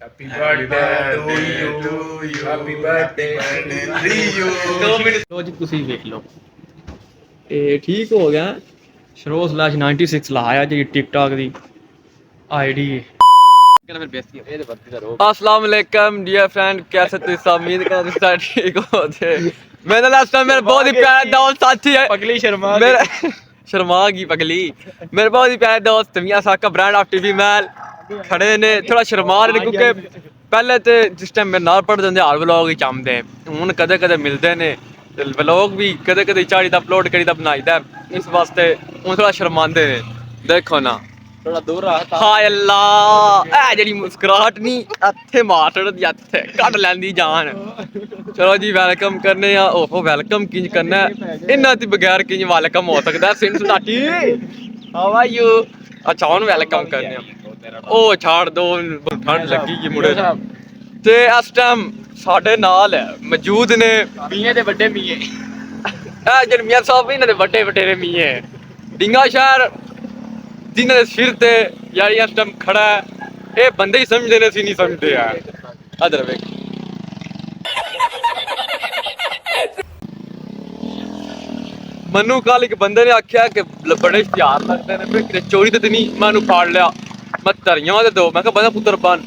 Happy birthday to you. Happy birthday to you. 2 minute ਲੋ ਜੀ ਤੁਸੀਂ ਵੇਖ ਲਓ ਇਹ ਠੀਕ ਹੋ ਗਿਆ /96 ਲਾਇਆ ਜੀ ਟਿਕਟੌਕ ਦੀ ਆਈਡੀ अस्सलाम वालेकुम डियर फ्रेंड, कैसे थे सब? उम्मीद करता हूं सब ठीक हो थे। मैंने लास्ट टाइम मेरा बहुत ही प्यारा दोस्त साथी है पगली शर्मा शर्मा की पगली मेरे बहुत ही प्यारे दोस्त मियां साका ब्रांड ऑफ टीवी मैल खड़े ने थोड़ा शर्मा रहे क्योंकि पहले तो जिस टाइम मेरे नाल पढ़ते होंगे हर व्लॉग ही चाहते हूँ कदे कदे मिलते ने व्लॉग भी कदे कदे चाड़ी दा अपलोड करी दा बनाईदा इस वास्ते हूँ थोड़ा शर्मांदे ने। देखो ना थोड़ा दूर रहा हाय अल्लाह ए जेडी मुस्कुराहट नहीं इत्थे मार छड़दी इत्थे कट लैंदी जान। चलो जी वेलकम करने आ ओहो वेलकम किंज करना इन्हां दी बगैर किंज वेलकम हो सकदा सिंध सटाटी हाउ आर यू। अच्छा हुन वेलकम करने आ ओ छाड़ दो ठंड लगी जी मुड़े ते इस टाइम साडे नाल मौजूद ने मियां दे बड़े मियां ए जेड मियां साहब इन्हां दे बड़े बटेरे मियां डिंगा शहर जिन्होंने सिर ते यार इस टाइम खड़ा है ये बंदे ही समझते ने नहीं समझते यार। अदर वेख मनु कल एक बंदे ने आख्या कि बड़े इश्तिहार लगते हैं फिर चोरी तो नहीं मैं फाड़ लिया मैं धरिया दे दो मैं बंदा पुत्र बन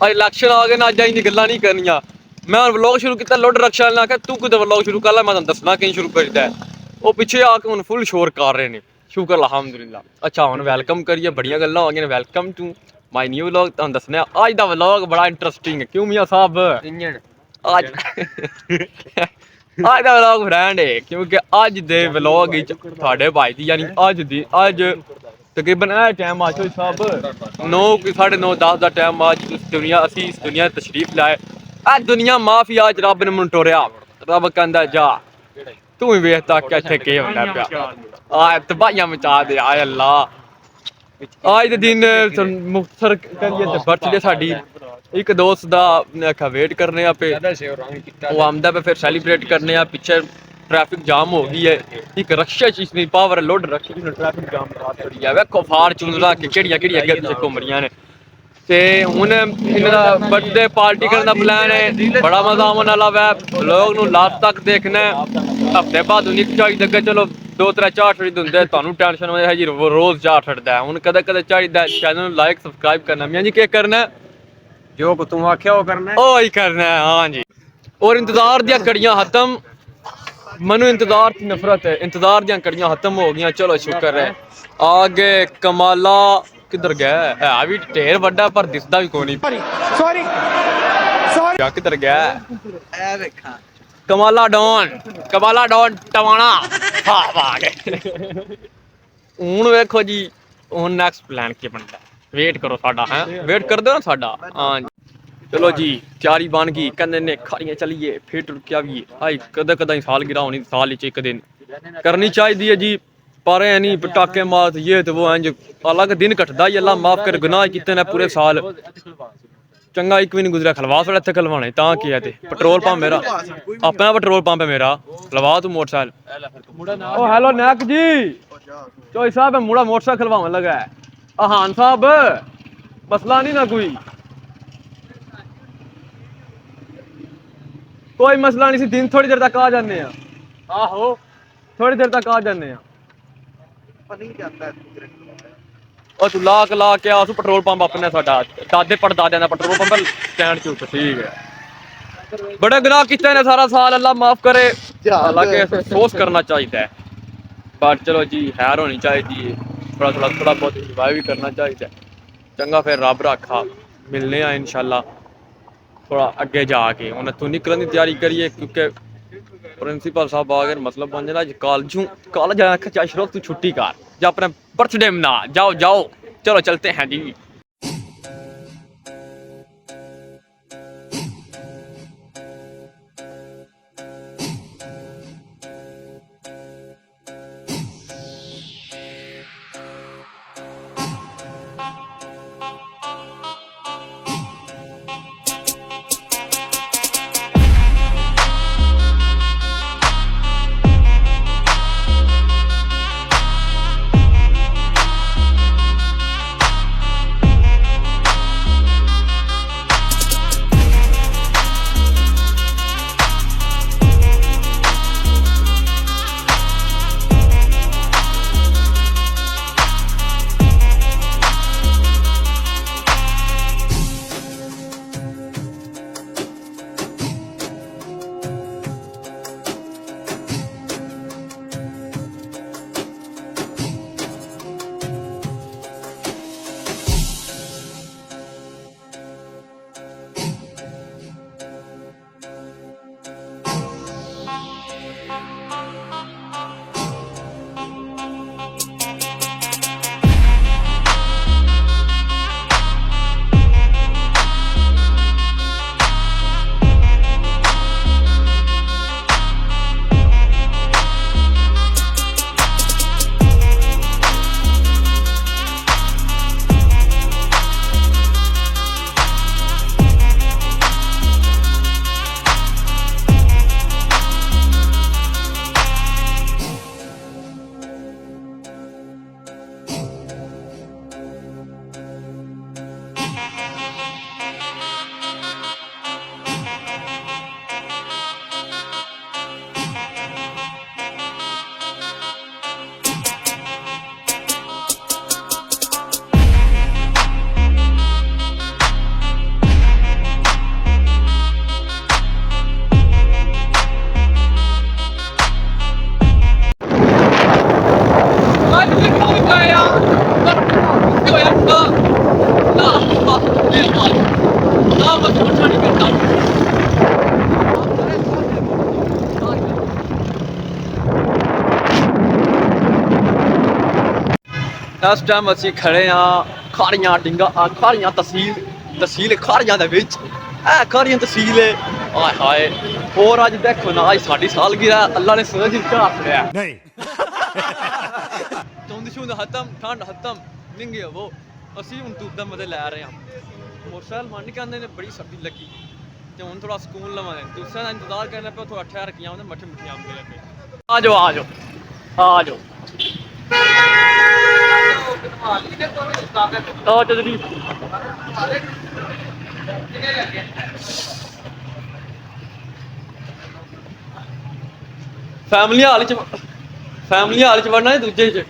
अज इलैक्शन आ गए ना अज इंदी गल्लां नहीं करनियां। मैं व्लॉग शुरू किया लोड रक्षा ने आख्या तू कुछ व्लॉग शुरू कर ला मैं दसना कि शुरू करता है वो पिछे आके हुण फुल शोर कर रहे हैं शुक्र अल्हम्दुलिल्लाह। अच्छा हुण वेलकम करिए बड़ियां गल्लां हो गईयां welcome to my new vlog तुहानूं दसने अज दा व्लॉग बड़ा इंटरेस्टिंग है क्यों मियां साहब अज अज दा व्लॉग फ्रेंड है क्योंकि अज दे व्लॉग विच तुहाडे भाई दी यानी अज तकरीबन ए टाइम आजो साहब 9 9:30 10 दा टाइम आज असी इस दुनिया तशरीफ लाए अज दुनिया माफी आज रब ने मैनूं टोरिया रब कहंदा जा तू ही वेख तक इत्थे केह् होंदा पिया तबाहियां मचा दे आए अल्लाह। आज दे दिन मुख्तसर करिए ते बर्थडे साडी एक दोस्त दा आखा वेट करने पे वो आमदा पे फिर सेलिब्रेट करने पीछे ट्रैफिक जाम हो गई है एक रक्षा चीज नहीं पावर लोड रक्षा ट्रैफिक जाम करी है वेखो फार्चूनर केड़ियां केड़ियां अगे पिछे घूम रही ने ते हुण इन्हां दा बर्थडे पार्टी करने दा प्लान है बड़ा मजा आने वाला वै लोग नूं लास्ट तक देखना हफ्ते बाद निक चाहिए चलो 2-3 चार छड़ी दिंदे तुहानूं टेंशन है जी रोज चार छड़दा हुण कदे कदे चाहिए चैनल लाइक सबसक्राइब करना मियां जी केह् करना जो तू आख्या वो करना ही करना है हाँ जी। और इंतजार दियां कड़ियां खत्म मनु इंतजार की नफरत है इंतजार दियां कड़ियां खत्म हो गई चलो शुक्र है आगे कमाला किधर गया है भी ढेर बड़ा पर दिसदा भी कोई नहीं सॉरी क्या किधर गया ए देखा कमाला डॉन टवाना हां आ गए हुन देखो जी हुन नेक्स्ट प्लान की बनदा वेट करो साडा है वेट कर दो ना साडा हां चलो जी तैयारी बन गई कहंदे ने खारियां चलिए फिर टुरकिया भी हाई कदे कदा साल गिरा होनी साल एक दिन करनी चाहिए है जी पर है नहीं पटाखे मार ये तो वो इंज अलग दिन कटदा ही अल्लाह माफ कर गुनाह किते ने पूरे साल चंगा एक भी नहीं गुजरा खलवा थोड़ा इत्थे खलवाने तां की है ते पेट्रोल पंप मेरा अपना पेट्रोल पंप है मेरा खलवा तू मोटरसाइकिल ओ हेलो नायक जी चोई साहब मुड़ा मोटरसाइकिल खलवावन लगा है आहान साहब मसला नहीं ना कोई मसला नहीं सी दिन थोड़ी देर तक आ जाने आहो थोड़ी देर तक आ जाने तू ला के आ पेट्रोल पंप अपने साडा दादे पड़दादे दा पेट्रोल पंप स्टैंड च ठीक है बड़े गुनाह किते ने सारा साल अल्लाह माफ करे हालांकि अफसोस करना चाहिए पर चलो जी खैर होनी चाहिए थोड़ा बहुत इंजॉय भी करना चाहिए चंगा फिर रब रखा मिलने आ इंशाल्लाह थोड़ा अगे जाके उन्हें तू निकलने की तैयारी करिए क्योंकि प्रिंसिपल साहब आ गए मतलब बन जाना कॉलेज आखिर चलो तू छुट्टी कर या अपना बर्थडे मना जाओ चलो चलते हैं जी। इस टाइम असी खड़े हाँ खारियां डिंगा खारियां तहसील खारियां दे विच खारियां तहसील है हाय हाय और अज देखो ना अज साडी सालगिरह अल्लाह ने सूरज चा छड़िया नहीं धुंध शुंध खत्म ठंड खत्म निंगे वो असी हुण धुप दा मजे लै रहे हैं मोटरसाइकिल मन कहंदे ने बड़ी सर्दी लगी ते हुण थोड़ा सुकून लवां दूसरे दा इंतजार करने पे थोड़ा ठहर के आउंदे मट्ठे मिट्ठे आंदे लगे आ जाओ जल्दी फैमिली हाल च वड़ना है दूजे च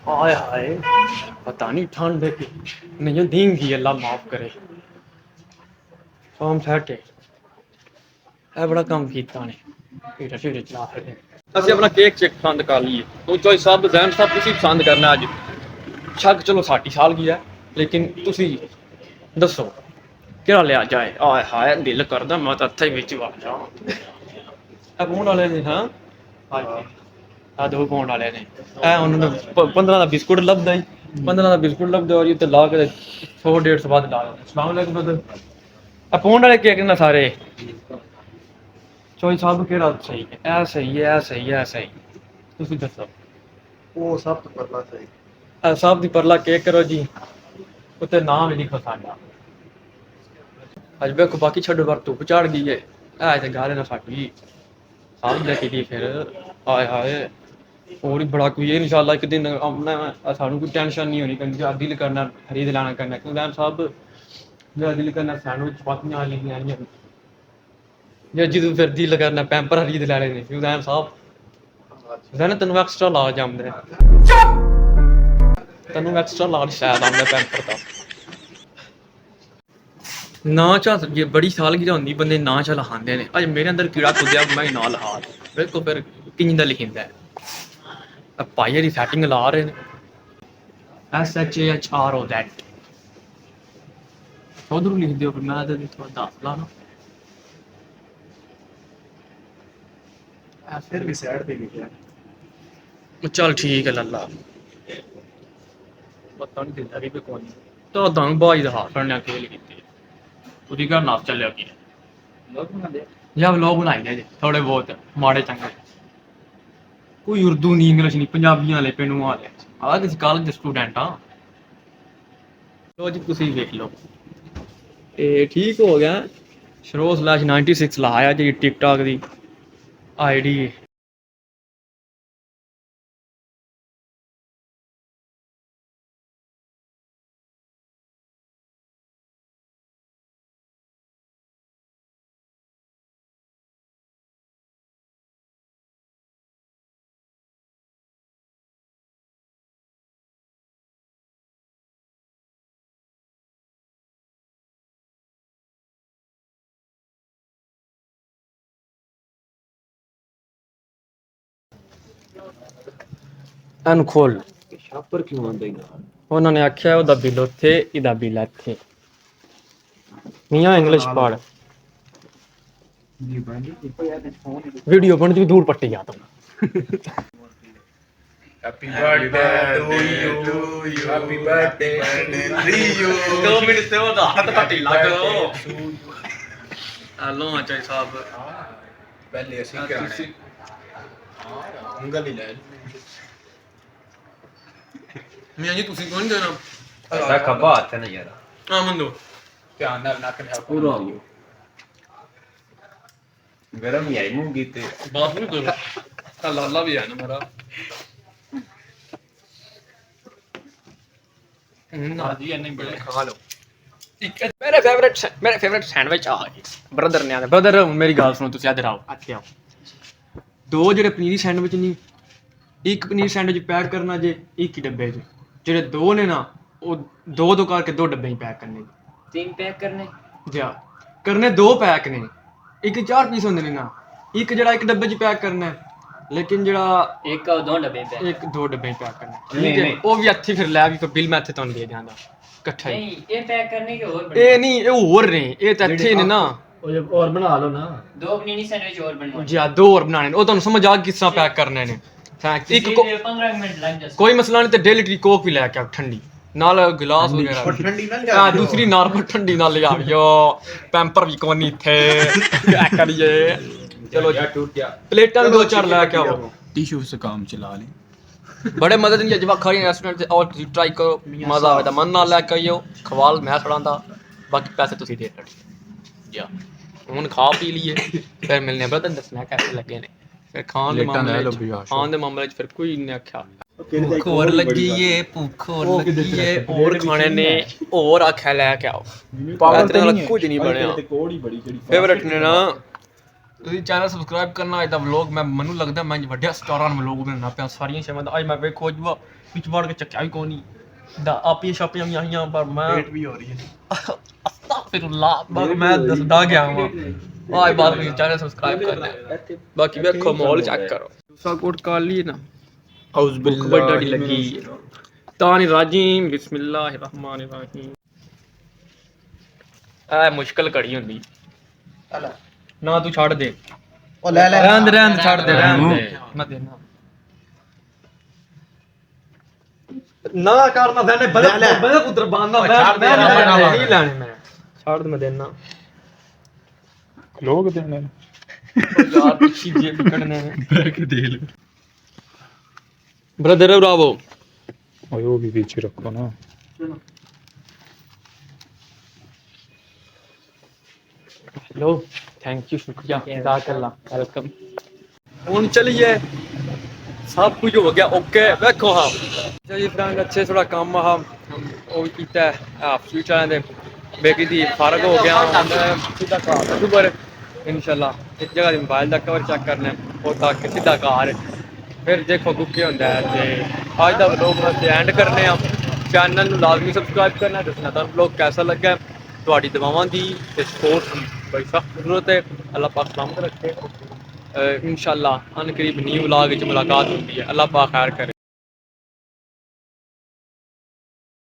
हाय हाय पता नहीं ठंड नहीं देंगी अल्लाह माफ करे फॉर्म सेट है बड़ा काम किया ने हीटर शीटर चला रहे ਅਸੀਂ अपना केक चेक पसंद कर लीए तो चॉइस सब जैन सब तुसी पसंद करना अज शक चलो साडी साल की है लेकिन तुसी दसो केड़ा लिया जाए आय हाय दिल करदा मैं तो हत्थे विच वड़ जा पौंड वाले ने हाँ आ दो पौंड वाले ने उन्होंने 15 का बिस्कुट लभदा ही 15 का बिस्कुट लभदा और ये ला के 100-150 बाद ला अस्सलाम वालेकुम पौंड वाले केक ना सारे चॉइस सब केड़ा सही है ऐ सही है तुसी दसो वो सब तो परला सही सब दी परला केक करो जी उत्ते नाम लिखो साडा अज देखो बाकी छड्डो पर धुप चढ़ गई है ते गाले ना साडी साल देखी फिर हाय हाय और ही बड़ा कोई इंशाल्लाह एक दिन अपना सानू कोई टेंशन नहीं होनी कहीं दिल करना खरीद लाना करना क्योंकि साहब मेरा दिल करना सैंडविच चपातियां लेनी या जिद फिर दिल करना पैंपर खरीद लैने ने हुसैन साहब हुसैन तेन एक्स्ट्रा लाज आंदा तेन एक्स्ट्रा लाज शायद आंदा पैंपर का ना चा जे बड़ी सालगिरह होंदी बंदे ना चा लखांदे ने अज मेरे अंदर कीड़ा कुदिया मैं ना लखा बिल्कुल फिर किंज दा लिखिंदा है भाई दी सैटिंग ला रहे ने SHAHROZ उधर लिख दियो फिर मैं थोड़ा दस लाना फिर भी साइड पे लिखा चल ठीक है लल्ला पता नहीं दिंदा भी कोई तो दंग बाज दा हाथ फड़ने खेल कीती उदी घर नाच चलिया की लोग बना दे या लोग बनाई दे थोड़े बहुत माड़े चंगे कोई उर्दू नहीं इंग्लिश नहीं पंजाबियां वाले पेनू वाले आ किसी कॉलेज दे स्टूडेंट हां लो जी तुसी देख लो ए ठीक हो गया शरो/96 लाया जी टिकटॉक दी आईडी एन खोल छापर क्यों आंदा ही ना उन्होंने आख्या ओदा बिल उत्थे इदा बिल इत्थे मियां इंग्लिश पढ़ वीडियो बन जी दूर पट्टी जा तुम happy birthday to you happy birthday to you 2 minute से ओदा हाथ पट्टी लग हेलो चाचा साहब पहले ਅਸੀਂ ਕਰਾਣਾ ਉਂਗਲ ਹੀ ਲੈ मियां जी तुसी कौन देना ਐਸਾ ਖੱਬਾ ਹੱਥ ਨਾ ਯਾਰ हां मंदो ਧਿਆਨ ਨਾਲ ਨੱਕ ਨੇ ਪੂਰਾ ਹੋ ਗਿਆ ਗਰਮ ਹੀ ਆਈ ਮੂੰਗੀ ਤੇ बात नहीं करो अल्लाह भी है ना मेरा ना जी नहीं बड़े खा लो मेरे फेवरेट सैंडविच आ गए ब्रदर ने ब्रदर मेरी गल सुनो तुम इधर आओ इत्थे आओ दो जेडे पनीर सैंडविच नहीं एक पनीर सैंडविच पैक करना जे एक ही डब्बे च जेडे दो ने ना वो दो करके 2 डब्बे ही पैक करने 3 पैक करने जा करने 2 पैक ने एक 4 पीस होंदे ने ना एक जेड़ा एक डब्बे च पैक करना है लेकिन जेड़ा एक और 2 डब्बे पैक एक 2 डब्बे ही पैक करना ठीक है वो भी अच्छी फिर लै भी बिल मैं इत्थे तुहानू दे दियांदा इकट्ठा ही नहीं ये पैक करने के और ए नहीं ए और ने ए तो इत्थे ने ना और बना लो ना 2 पनीरी सैंडविच और बनवाने जी 2 और बनाने ओ तुहानू समझ आ किस तरह पैक करने ने ਥੈਂਕ ਇੱਕ 15 ਮਿੰਟ ਲੱਗ ਜਾਸ ਕੋਈ ਮਸਲਾ ਨਹੀਂ ਤੇ ਡੇਲੀ ਦੀ ਕੋਕ ਵੀ ਲੈ ਕੇ ਆ ਠੰਡੀ ਨਾਲ ਗਿਲਾਸ ਵਗੈਰਾ और ठंडी ना ले ਹਾਂ ਦੂਸਰੀ ਨਾਰਮਲ ਠੰਡੀ ਨਾਲ ਲਿਆ ਯੋ ਪੈਂਪਰ ਵੀ ਕੋਈ ਨਹੀਂ ਇੱਥੇ ਐ ਕਰੀਏ ਚਲੋ यार टूट गया ਪਲੇਟਾਂ ਵੀ ਦੋ ਚਾਰ ਲੈ ਕੇ ਆਓ टिश्यू से काम चला लें ਬੜੇ ਮਦਦ ਨਹੀਂ ਅਜਵਾ ਖਾਰੀ ਰੈਸਟੋਰੈਂਟ ਤੇ ਔਰ ਤੁਸੀਂ ਟਰਾਈ ਕਰੋ ਮਜ਼ਾ ਆਵੇਗਾ ਮਨ ਨਾਲ ਲੈ ਕੇ ਆਇਓ ਖਵਾਲ ਮੈਂ ਖੜਾਂਦਾ ਬਾਕੀ ਪੈਸੇ ਤੁਸੀਂ ਦੇ ਦੇਣੇ ਜਾ ਹੁਣ ਖਾ ਪੀ ਲਈਏ ਫਿਰ ਮਿਲਨੇ ਬਰਦਰ ਦੱਸਣਾ ਕਿਵੇਂ ਲੱਗੇ ਨੇ ਫਿਰ ਖਾਣ ਦੇ ਪਲੇਟਾਂ ਲੈ ਮਾਮਲੇ ਲਓ ਚ ਬਈਆ। ਖਾਣ ਦੇ ਮਾਮਲੇ ਚ ਫਿਰ ਕੋਈ ਨਹੀਂ ਆਖਿਆ ਭੁੱਖ ਹੋਰ ਲੱਗੀ ਏ ਭੁੱਖ ਹੋਰ ਲੱਗੀ ਏ ਹੋਰ ਖਾਣੇ ਨੇ ਹੋਰ ਆਖਿਆ ਲੈ ਕੇ ਆਓ ਇਤਨੇ ਨਾਲ ਕੁਝ ਨਹੀਂ ਬਣਿਆ कोड़ी बड़ी जड़ी ਫੇਵਰਟ ਨੇ ਨਾ ਤੁਸੀਂ ਚੈਨਲ ਸਬਸਕ੍ਰਾਈਬ ਕਰਨਾ ਇਹਦਾ ਵਲੌਗ ਮੈਂ ਮੈਨੂੰ ਲੱਗਦਾ ਮੈਂ ਵੱਡੇ ਸਟਾਰਾਂ ਨੂੰ ਵਲੌਗ ਬਣਾਉਣਾ ਪਿਆ ਸਾਰੀਆਂ ਸ਼ਾਮਾਂ ਦਾ ਅੱਜ ਮੈਂ ਵੇਖੋ ਜੂਆ ਵਿੱਚ ਵੜ ਕੇ ਚੱਕਿਆ ਵੀ ਕੋਈ ਨਹੀਂ ਦਾ ਆਪੀਆਂ ਛਾਪੀਆਂ ਵੀ ਆਈਆਂ ਪਰ ਮੈਂ पेट भी हो रही है ਅਸਤਾਗਫਿਰullah ਬਾਕੀ ਮੈਂ ਦੱਸਦਾ ਗਿਆ ਵਾਂ ਆਹ ਬਾਤ ਵੀ ਚੈਨਲ ਸਬਸਕ੍ਰਾਈਬ ਕਰਨਾ ਹੈ। ਬਾਕੀ ਵੇਖੋ ਮਾਹੌਲ ਚੈੱਕ ਕਰੋ ਦੂਸਰਾ ਕੋਟ ਕਰ ਲਈ ਨਾ औज़ ਭੁੱਖ ਵੱਡੀ ਲੱਗੀ ਤਾਨੀ ਰਾਜੀਮ ਬਿਸਮਿਲ੍ਲਾਹਿਰਰਹਿਮਾਨਿਰਰਹੀਮ ਐ ਮੁਸ਼ਕਲ ਘੜੀ ਹੁੰਦੀ ਨਾ ਤੂੰ ਛੱਡ ਦੇ ओ ले ले ਰਹਿਣ ਦੇ ਛੱਡ ਦੇ ਰਹਿਣ ਦੇ ਮੈਂ ਦੇਣਾ ਨਾ ਕਰਨਾ ਮੈਨੇ ਬੜੇ ਪੁੱਤਰ ਬਾਂਧਨਾ ਮੈਂ ਨਹੀਂ ਲੈਣੇ ਮੈਂ ਛੱਡ ਮੈਂ ਦੇਣਾ लोग देने ਯਾਰ ਪਿੱਛੇ ਜੇ ਕੱਢਨੇ ਨੇ बैग दे लो ਬ੍ਰਦਰ ਬਰਾਵੋ और वो भी पीछे रखो ना हेलो थैंक यू शुक्रिया जज़ाकल्लाह वेलकम ਹੁਣ ਚਲੀਏ सब कुछ हो गया ओके देखो हाँ जी फ्रेंड अच्छे थोड़ा काम हाँ वो किया स्वीट वाले दे बेकी दी फारग हो गया सीधा घर पर इंशाल्लाह एक जगह मोबाइल का कवर चेक करना और ताकि सीधा घर फिर देखो कुछ होंगे ते अज का व्लॉग अस एंड करने चैनल लाजमी सबसक्राइब करना दसना तुहानू व्लॉग कैसा लगा तुहाडी दुआवां दी ते सपोर्ट दी बड़ी सख्त जरूरत है अल्लाह पाक सलामत रखे इंशाल्लाह अन करीब न्यू व्लॉग च मुलाकात होती है अल्लाह पाक खैर करे